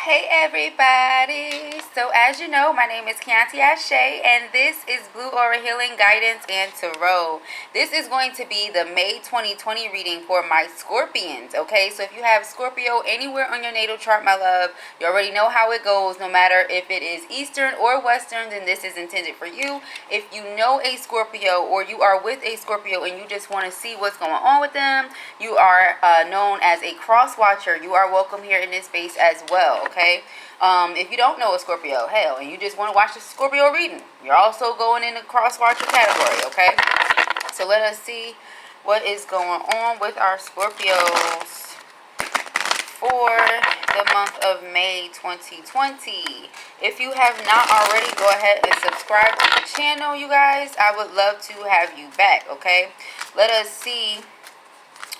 Hey everybody! So as you know, my name is Keontae Ashe, and this is Blue Aura Healing Guidance and Tarot. This is going to be the May 2020 reading for my Scorpions, okay? So if you have Scorpio anywhere on your natal chart, my love, you already know how it goes. No matter if it is Eastern or Western, then this is intended for you. If you know a Scorpio or you are with a Scorpio and you just want to see what's going on with them, you are known as a cross watcher. You are welcome here in this space as well, okay? If you don't know a Scorpio, hell, and you just want to watch the Scorpio reading, you're also going in the cross watcher category, okay? So let us see what is going on with our Scorpios for the month of May 2020. If you have not already, go ahead and subscribe to the channel, you guys. I would love to have you back, okay? Let us see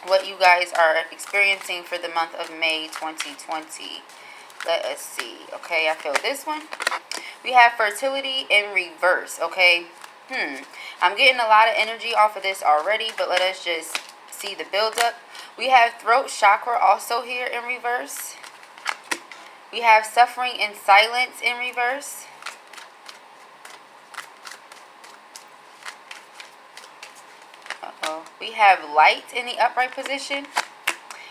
what you guys are experiencing for the month of May 2020. Let us see. Okay, I feel this one. We have fertility in reverse, okay? I'm getting a lot of energy off of this already, but let us just see the buildup. We have throat chakra also here in reverse. We have suffering in silence in reverse. We have light in the upright position.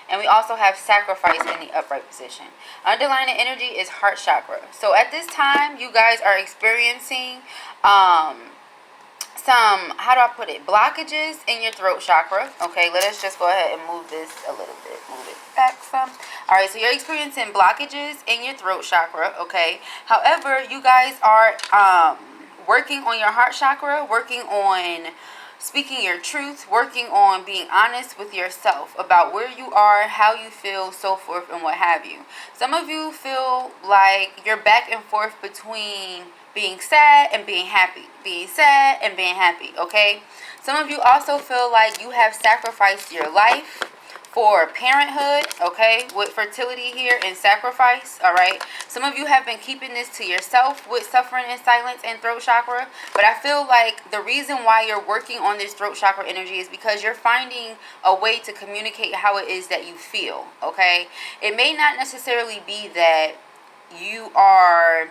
And we also have sacrifice in the upright position. Underlying energy is heart chakra. So at this time, you guys are experiencing some, how do I put it, blockages in your throat chakra. Okay, let us just go ahead and move this a little bit. Move it back some. Alright, so you're experiencing blockages in your throat chakra. Okay, however, you guys are working on your heart chakra, working on speaking your truth, working on being honest with yourself about where you are, how you feel, so forth, and what have you. Some of you feel like you're back and forth between being sad and being happy. Being sad and being happy, okay? Some of you also feel like you have sacrificed your life for parenthood, okay, with fertility here and sacrifice, all right? Some of you have been keeping this to yourself with suffering in silence and throat chakra, but I feel like the reason why you're working on this throat chakra energy is because you're finding a way to communicate how it is that you feel, okay? It may not necessarily be that you are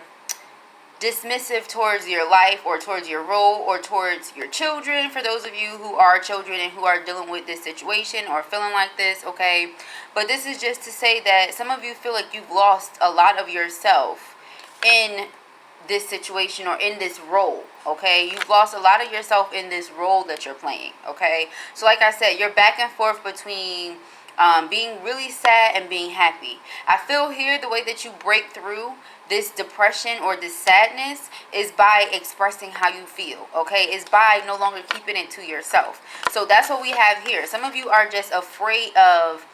dismissive towards your life or towards your role or towards your children, for those of you who are children and who are dealing with this situation or feeling like this, okay? But this is just to say that some of you feel like you've lost a lot of yourself in this situation or in this role, okay? You've lost a lot of yourself in this role that you're playing, okay? So like I said, you're back and forth between being really sad and being happy. I feel here the way that you break through this depression or this sadness is by expressing how you feel, okay? Is by no longer keeping it to yourself. So that's what we have here. Some of you are just afraid of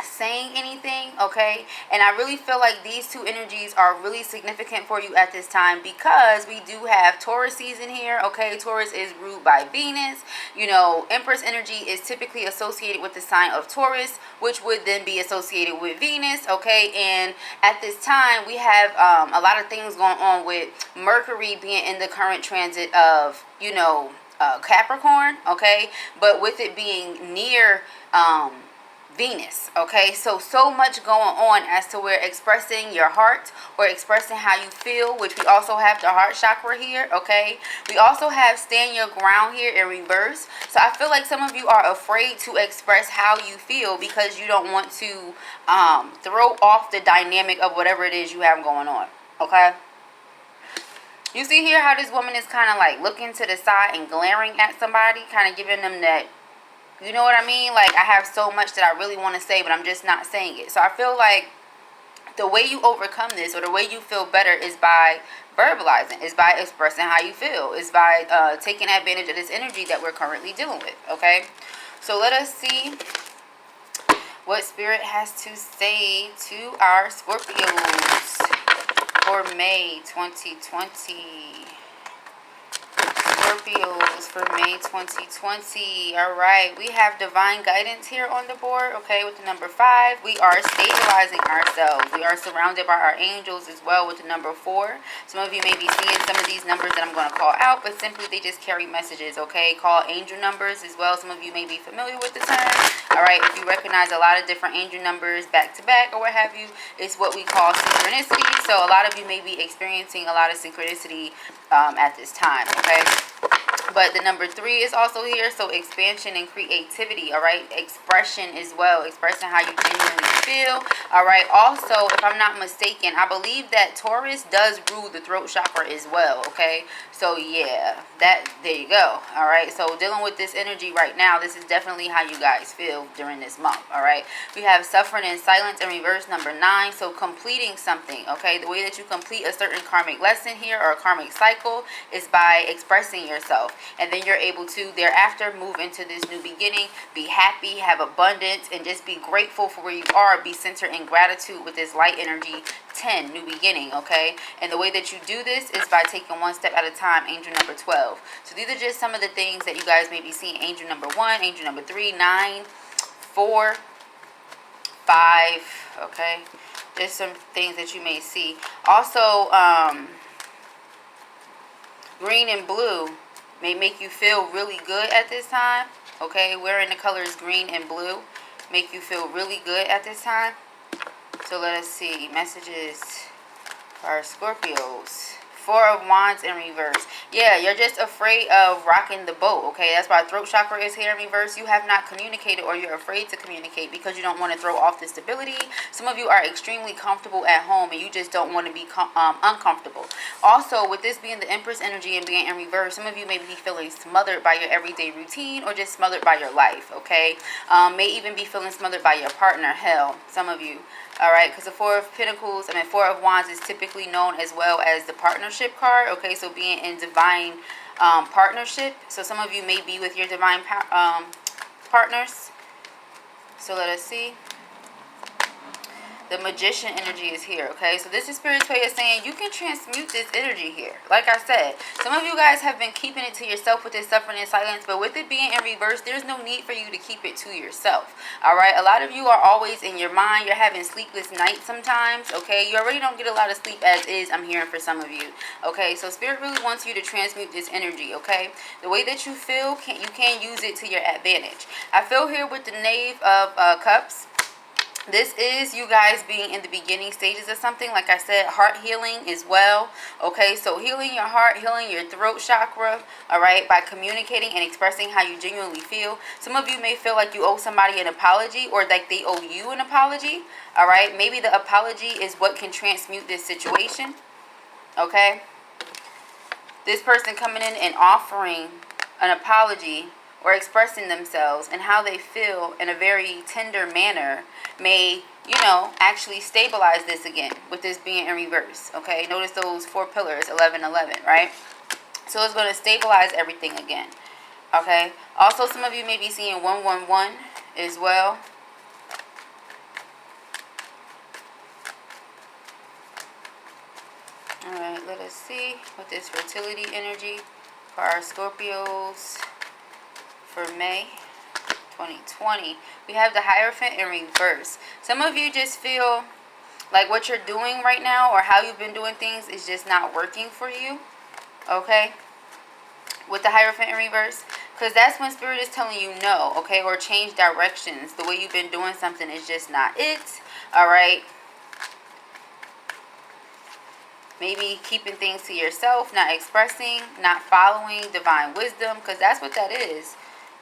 saying anything, okay? And I really feel like these two energies are really significant for you at this time because we do have Taurus season here, okay? Taurus is ruled by Venus. You know, Empress energy is typically associated with the sign of Taurus, which would then be associated with Venus, okay? And at this time, we have a lot of things going on with Mercury being in the current transit of, you know, Capricorn, okay? But with it being near Venus, okay? So much going on as to where expressing your heart or expressing how you feel, which we also have the heart chakra here, okay? We also have stand your ground here in reverse. So I feel like some of you are afraid to express how you feel because you don't want to throw off the dynamic of whatever it is you have going on, okay? You see here how this woman is kind of like looking to the side and glaring at somebody, kind of giving them that, you know what I mean? Like, I have so much that I really want to say, but I'm just not saying it. So I feel like the way you overcome this or the way you feel better is by verbalizing, is by expressing how you feel, is by taking advantage of this energy that we're currently dealing with, okay? So let us see what Spirit has to say to our Scorpios for May 2020. Scorpios for May 2020. All right, we have divine guidance here on the board, okay, with the number 5. We are stabilizing ourselves. We are surrounded by our angels as well with the number 4. Some of you may be seeing some of these numbers that I'm going to call out, but simply they just carry messages, okay? Call angel numbers as well. Some of you may be familiar with the term. All right, if you recognize a lot of different angel numbers back to back or what have you, it's what we call synchronicity. So a lot of you may be experiencing a lot of synchronicity at this time, okay? But the number 3 is also here, so expansion and creativity, all right? Expression as well, expressing how you genuinely feel, all right? Also, if I'm not mistaken, I believe that Taurus does rule the throat chakra as well, okay? So, yeah, there you go, all right? So, dealing with this energy right now, this is definitely how you guys feel during this month, all right? We have suffering in silence in reverse, number 9, so completing something, okay? The way that you complete a certain karmic lesson here or a karmic cycle is by expressing yourself. And then you're able to thereafter move into this new beginning, be happy, have abundance, and just be grateful for where you are. Be centered in gratitude with this light energy 10, new beginning, okay? And the way that you do this is by taking one step at a time, angel number 12. So these are just some of the things that you guys may be seeing. Angel number 1, angel number 3, 9, 4, 5, okay? Just some things that you may see. Also, green and blue may make you feel really good at this time, okay? Wearing the colors green and blue make you feel really good at this time. So let us see. Messages for our Scorpios. 4 of Wands in reverse. Yeah, you're just afraid of rocking the boat, okay? That's why throat chakra is here in reverse. You have not communicated, or you're afraid to communicate because you don't want to throw off the stability. Some of you are extremely comfortable at home and you just don't want to be uncomfortable. Also, with this being the Empress energy and being in reverse, some of you may be feeling smothered by your everyday routine or just smothered by your life, okay? May even be feeling smothered by your partner. Hell, some of you. All right, because the 4 of Wands is typically known as well as the partnership card. Okay, so being in divine partnership. So some of you may be with your divine partners. So let us see. The Magician energy is here, okay? So this is Spirit's way of saying you can transmute this energy here. Like I said, some of you guys have been keeping it to yourself with this suffering in silence, but with it being in reverse, there's no need for you to keep it to yourself, all right? A lot of you are always in your mind. You're having sleepless nights sometimes, okay? You already don't get a lot of sleep as is, I'm hearing for some of you, okay? So Spirit really wants you to transmute this energy, okay? The way that you feel, you can use it to your advantage. I feel here with the Knave of Cups. This is you guys being in the beginning stages of something. Like I said, heart healing as well. Okay, so healing your heart, healing your throat chakra, all right, by communicating and expressing how you genuinely feel. Some of you may feel like you owe somebody an apology or like they owe you an apology, all right? Maybe the apology is what can transmute this situation, okay? This person coming in and offering an apology or expressing themselves and how they feel in a very tender manner may, you know, actually stabilize this again with this being in reverse, okay? Notice those 4 pillars, 11, 11, right? So it's going to stabilize everything again, okay? Also, some of you may be seeing 111 as well. All right, let us see with this fertility energy for our Scorpios for May 2020. We have the Hierophant in reverse. Some of you just feel like what you're doing right now or how you've been doing things is just not working for you, okay? With the Hierophant in reverse, because that's when Spirit is telling you no, okay? Or change directions. The way you've been doing something is just not it, all right? Maybe keeping things to yourself, not expressing, not following divine wisdom, because that's what that is.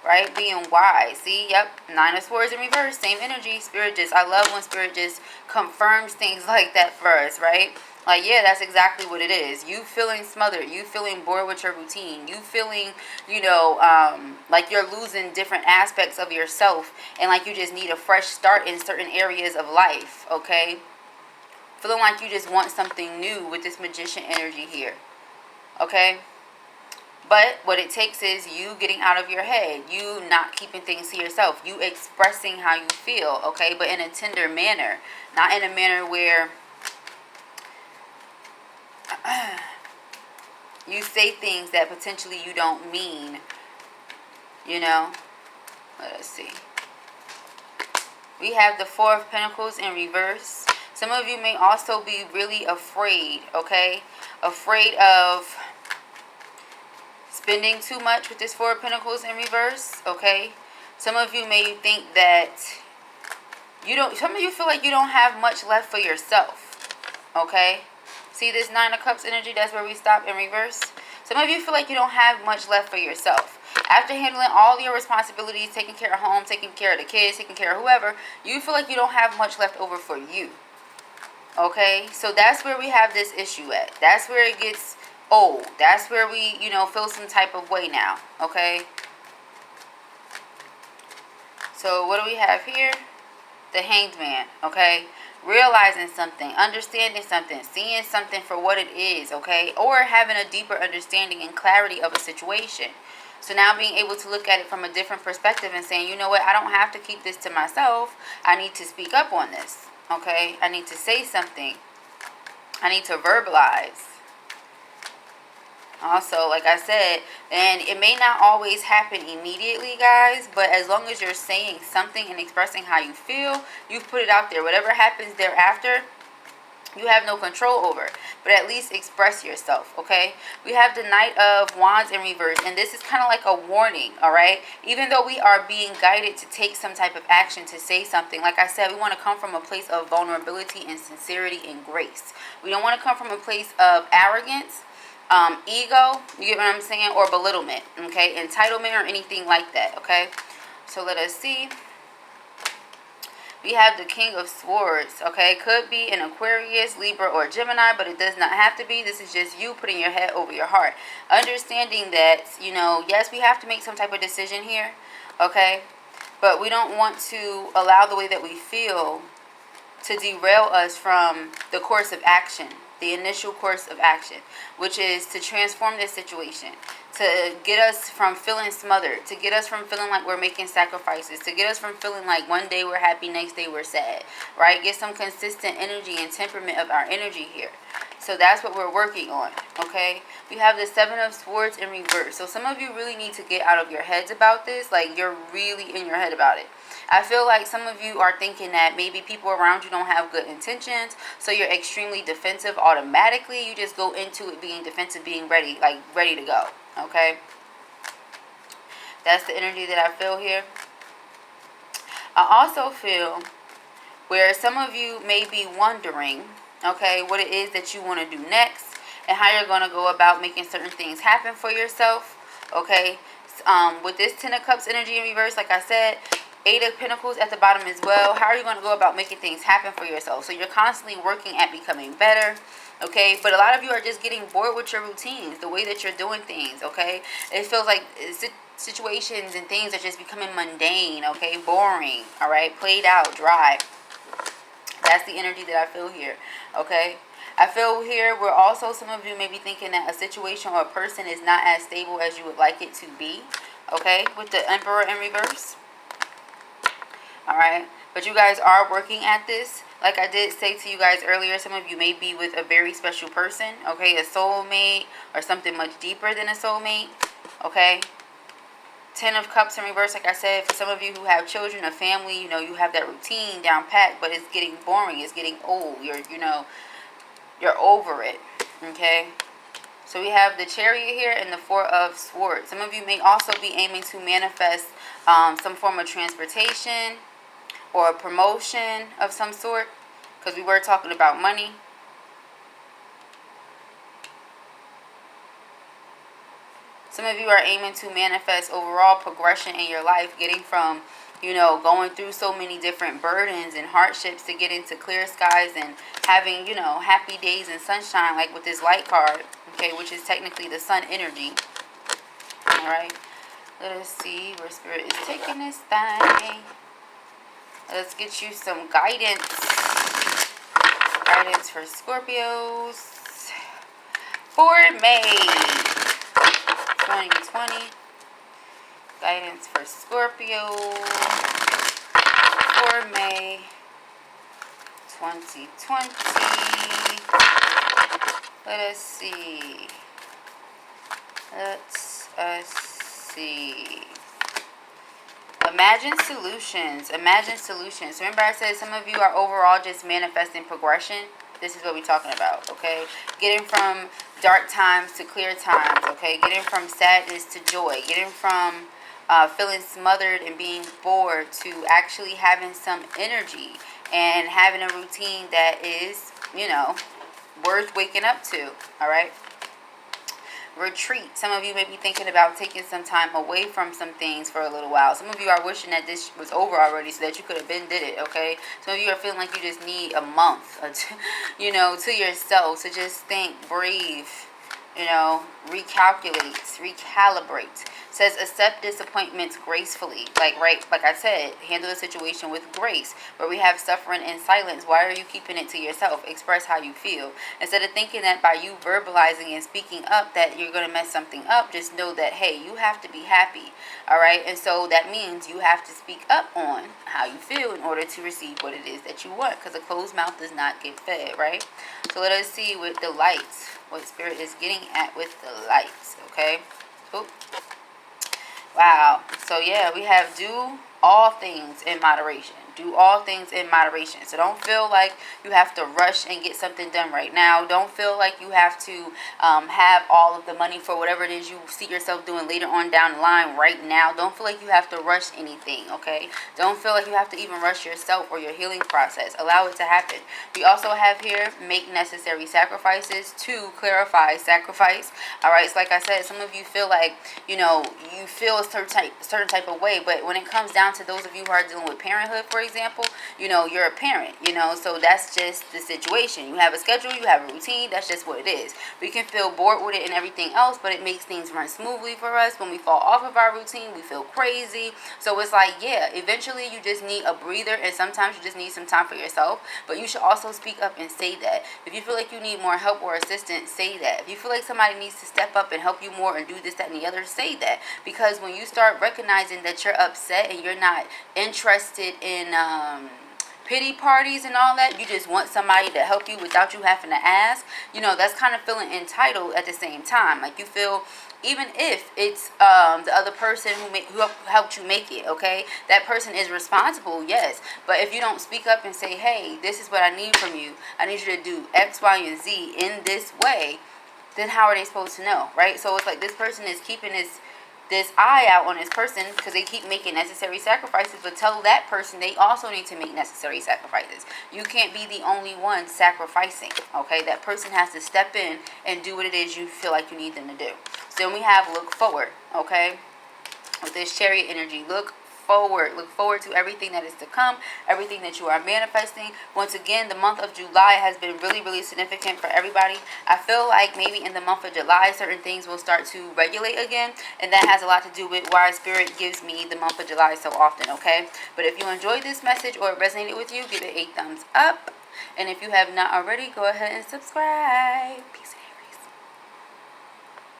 Right? Being wise. See? Yep. 9 of Swords in reverse. Same energy. Spirit just, I love when Spirit just confirms things like that for us, right? Like, yeah, that's exactly what it is. You feeling smothered. You feeling bored with your routine. You feeling, you know, like you're losing different aspects of yourself. And like you just need a fresh start in certain areas of life, okay? Feeling like you just want something new with this Magician energy here, okay? But what it takes is you getting out of your head, you not keeping things to yourself, you expressing how you feel, okay? But in a tender manner, not in a manner where you say things that potentially you don't mean, you know? Let us see. We have the 4 of Pentacles in reverse. Some of you may also be really afraid, okay? Afraid of spending too much with this 4 of Pentacles in reverse, okay? Some of you may think that some of you feel like you don't have much left for yourself. Okay? See this Nine of Cups energy? That's where we stop in reverse. Some of you feel like you don't have much left for yourself. After handling all your responsibilities, taking care of home, taking care of the kids, taking care of whoever, you feel like you don't have much left over for you. Okay? So that's where we have this issue at. That's where it gets old. That's where we, feel some type of way now. Okay? So what do we have here? The Hanged Man. Okay? Realizing something, understanding something, seeing something for what it is, okay? Or having a deeper understanding and clarity of a situation. So now being able to look at it from a different perspective and saying, you know what, I don't have to keep this to myself. I need to speak up on this, okay? I need to say something. I need to verbalize. Also, like I said, and it may not always happen immediately, guys, but as long as you're saying something and expressing how you feel, you've put it out there. Whatever happens thereafter, you have no control over. But at least express yourself, okay? We have the Knight of Wands in reverse, and this is kind of like a warning, all right? Even though we are being guided to take some type of action, to say something, like I said, we want to come from a place of vulnerability and sincerity and grace. We don't want to come from a place of arrogance, ego, you get what I'm saying, or belittlement, okay, entitlement or anything like that, okay? So let us see. We have the King of Swords, okay? Could be an Aquarius, Libra, or Gemini, but it does not have to be. This is just you putting your head over your heart. Understanding that, yes, we have to make some type of decision here, okay? But we don't want to allow the way that we feel to derail us from the course of action. The initial course of action, which is to transform this situation, to get us from feeling smothered, to get us from feeling like we're making sacrifices, to get us from feeling like one day we're happy, next day we're sad, right? Get some consistent energy and temperament of our energy here. So that's what we're working on, okay? We have the Seven of Swords in reverse. So some of you really need to get out of your heads about this. Like, you're really in your head about it. I feel like some of you are thinking that maybe people around you don't have good intentions, so you're extremely defensive automatically. You just go into it being defensive, being ready, like ready to go, okay? That's the energy that I feel here. I also feel where some of you may be wondering, okay, what it is that you want to do next and how you're going to go about making certain things happen for yourself, okay? With this Ten of Cups energy in reverse, like I said, Eight of Pentacles at the bottom as well. How are you going to go about making things happen for yourself? So you're constantly working at becoming better, okay? But a lot of you are just getting bored with your routines, the way that you're doing things, okay? It feels like situations and things are just becoming mundane, okay? Boring, all right? Played out, dry. That's the energy that I feel here, okay? I feel here where also some of you may be thinking that a situation or a person is not as stable as you would like it to be, okay? With the Emperor in reverse. All right, but you guys are working at this. Like I did say to you guys earlier, some of you may be with a very special person, okay, a soulmate or something much deeper than a soulmate, okay? Ten of Cups in reverse, like I said, for some of you who have children, a family, you have that routine down pat, but it's getting boring, it's getting old. You're over it, okay? So we have the Chariot here and the Four of Swords. Some of you may also be aiming to manifest some form of transportation or a promotion of some sort, because we were talking about money. Some of you are aiming to manifest overall progression in your life, getting from, going through so many different burdens and hardships to get into clear skies and having, happy days and sunshine, like with this light card, okay, which is technically the sun energy. All right, let us see where Spirit is taking this thing. Let's get you some guidance. Guidance for Scorpios for May 2020. Guidance for Scorpio for May 2020. Let us see. Let us see. Imagine solutions. Imagine solutions. Remember I said some of you are overall just manifesting progression. This is what we're talking about, okay? Getting from dark times to clear times, okay? Getting from sadness to joy. Getting from feeling smothered and being bored, to actually having some energy and having a routine that is, you know, worth waking up to. All right. Retreat. Some of you may be thinking about taking some time away from some things for a little while. Some of you are wishing that this was over already so that you could have been did it, okay? Some of you are feeling like you just need a month, you know, to yourself. So just think, breathe, you know, recalculate, recalibrate. Says accept disappointments gracefully. Like I said, handle the situation with grace. Where we have suffering in silence, why are you keeping it to yourself? Express how you feel. Instead of thinking that by you verbalizing and speaking up that you're going to mess something up, just know that, hey, you have to be happy. All right? And so that means you have to speak up on how you feel in order to receive what it is that you want. Because a closed mouth does not get fed, right? So let us see with the lights, what Spirit is getting at with the lights, okay? Oop. Wow. So yeah, we have do all things in moderation. Do all things in moderation. So don't feel like you have to rush and get something done right now. Don't feel like you have to have all of the money for whatever it is you see yourself doing later on down the line right now. Don't feel like you have to rush anything, okay? Don't feel like you have to even rush yourself or your healing process. Allow it to happen. We also have here, make necessary sacrifices. To clarify, sacrifice. All right, so like I said, some of you feel like, you know, you feel a certain type of way, but when it comes down to those of you who are dealing with parenthood, for example, you know, you're a parent, you know, so that's just the situation. You have a schedule, you have a routine, that's just what it is. We can feel bored with it and everything else, but it makes things run smoothly for us. When we fall off of our routine, we feel crazy. So it's like, yeah, eventually you just need a breather, and sometimes you just need some time for yourself, but you should also speak up and say that. If you feel like you need more help or assistance, say that. If you feel like somebody needs to step up and help you more and do this, that, and the other, say that. Because when you start recognizing that you're upset and you're not interested in pity parties and all that, you just want somebody to help you without you having to ask, you know, that's kind of feeling entitled at the same time. Like you feel, even if it's the other person who helped you make it, okay, that person is responsible, yes, but if you don't speak up and say, hey, this is what I need from you, I need you to do X, Y, and Z in this way, then how are they supposed to know, right? So it's like this person is keeping this eye out on this person because they keep making necessary sacrifices, but tell that person they also need to make necessary sacrifices. You can't be the only one sacrificing, okay? That person has to step in and do what it is you feel like you need them to do. So then we have look forward, okay? With this Chariot energy, look forward to everything that is to come, everything that you are manifesting. Once again, the month of July has been really, really significant for everybody. I feel like maybe in the month of July, certain things will start to regulate again, and that has a lot to do with why Spirit gives me the month of July so often, okay? But if you enjoyed this message or it resonated with you, give it a thumbs up. And if you have not already, go ahead and subscribe.